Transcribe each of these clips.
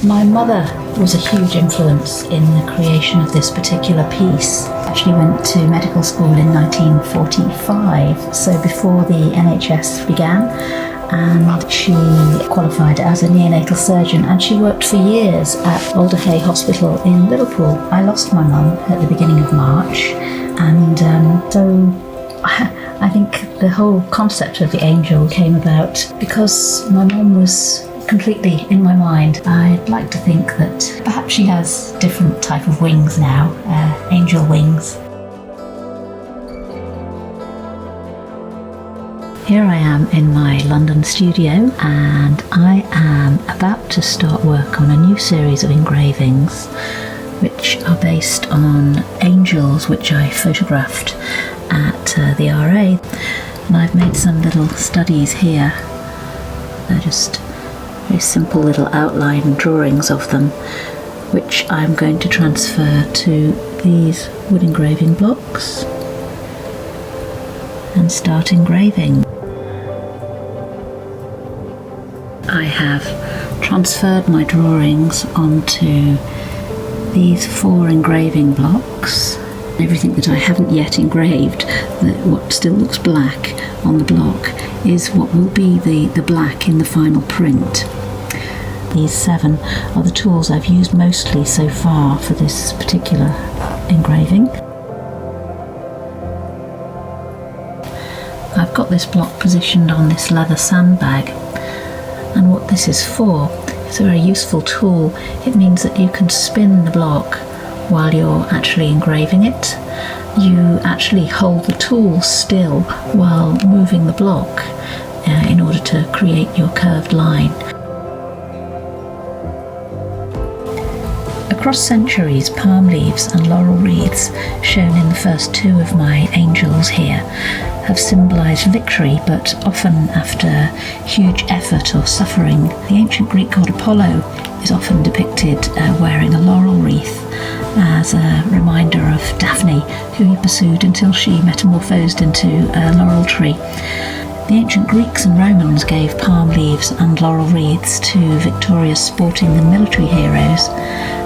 My mother was a huge influence in the creation of this particular piece. She went to medical school in 1945, so before the NHS began, and she qualified as a neonatal surgeon, and she worked for years at Alderhay Hospital in Liverpool. I lost my mum at the beginning of March, and so I think the whole concept of the angel came about because my mum was completely in my mind. I'd like to think that perhaps she has different type of wings now, angel wings. Here I am in my London studio, and I am about to start work on a new series of engravings which are based on angels which I photographed at the RA, and I've made some little studies here. They're just very simple little outline drawings of them, which I'm going to transfer to these wood engraving blocks and start engraving. I have transferred my drawings onto these 4 engraving blocks. Everything that I haven't yet engraved, what still looks black on the block, is what will be the black in the final print. These 7 are the tools I've used mostly so far for this particular engraving. I've got this block positioned on this leather sandbag, and what this is for, it's a very useful tool. It means that you can spin the block while you're actually engraving it. You actually hold the tool still while moving the block in order to create your curved line. Across centuries, palm leaves and laurel wreaths, shown in the first 2 of my angels here, have symbolised victory, but often after huge effort or suffering. The ancient Greek god Apollo is often depicted wearing a laurel wreath as a reminder of Daphne, who he pursued until she metamorphosed into a laurel tree. The ancient Greeks and Romans gave palm leaves and laurel wreaths to victorious sporting and military heroes.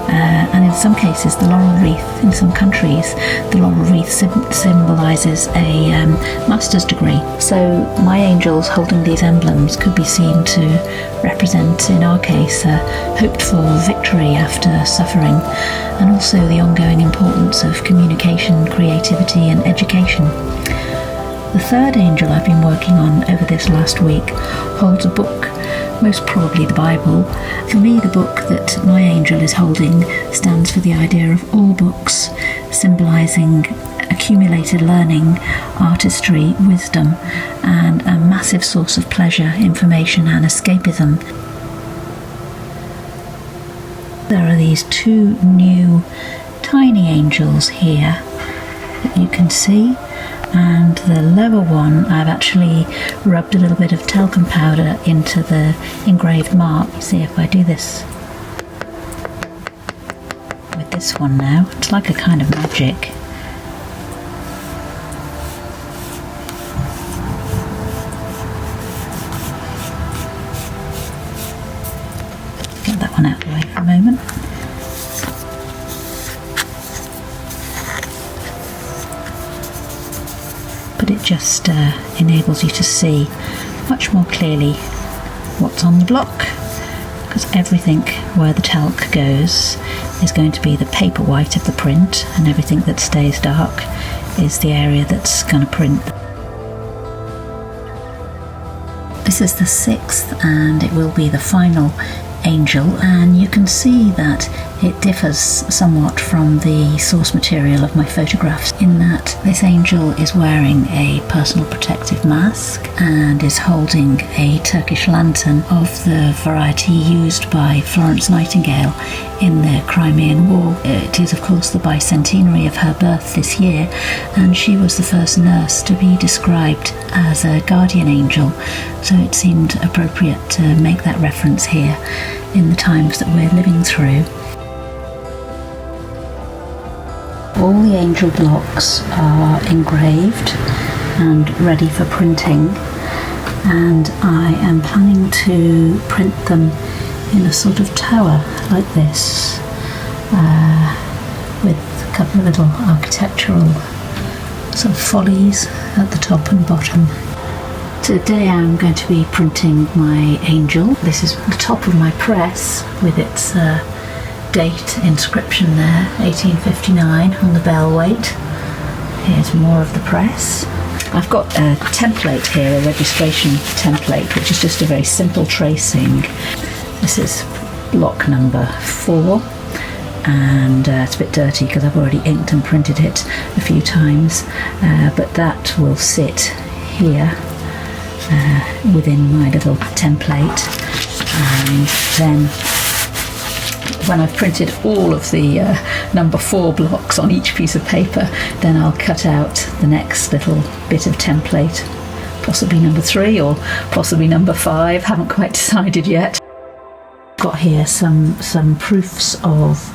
And in some cases, the laurel wreath, in some countries, the laurel wreath symbolises a master's degree. So my angels holding these emblems could be seen to represent, in our case, hoped for victory after suffering, and also the ongoing importance of communication, creativity and education. The 3rd angel I've been working on over this last week holds a book, most probably the Bible. For me, the book that my angel is holding stands for the idea of all books, symbolising accumulated learning, artistry, wisdom, and a massive source of pleasure, information and escapism. There are these 2 new tiny angels here that you can see. And the lower one, I've actually rubbed a little bit of talcum powder into the engraved mark. You see, if I do this with this one now, it's like a kind of magic. Get that one out of the way for a moment. But it just enables you to see much more clearly what's on the block, because everything where the talc goes is going to be the paper white of the print, and everything that stays dark is the area that's going to print. This is the 6th, and it will be the final angel, and you can see that it differs somewhat from the source material of my photographs in that this angel is wearing a personal protective mask and is holding a Turkish lantern of the variety used by Florence Nightingale in the Crimean War. It is of course the bicentenary of her birth this year, and she was the first nurse to be described as a guardian angel, so it seemed appropriate to make that reference here in the times that we're living through. All the angel blocks are engraved and ready for printing, and I am planning to print them in a sort of tower like this, with a couple of little architectural sort of follies at the top and bottom. Today I'm going to be printing my angel. This is the top of my press with its date inscription there, 1859 on the bell weight. Here's more of the press. I've got a template here, a registration template, which is just a very simple tracing. This is block number 4, and it's a bit dirty because I've already inked and printed it a few times, but that will sit here within my little template, and then when I've printed all of the number 4 blocks on each piece of paper, then I'll cut out the next little bit of template, possibly number 3 or possibly number 5, haven't quite decided yet. Got here some proofs of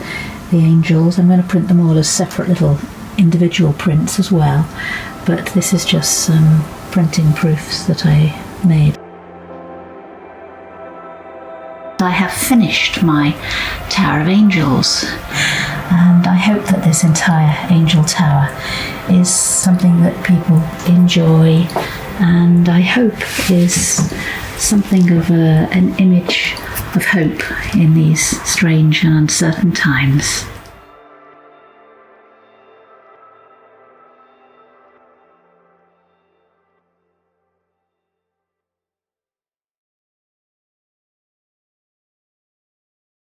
the angels. I'm going to print them all as separate little individual prints as well, but this is just some printing proofs that I made. I have finished my Tower of Angels, and I hope that this entire angel tower is something that people enjoy, and I hope is something of an image of hope in these strange and uncertain times.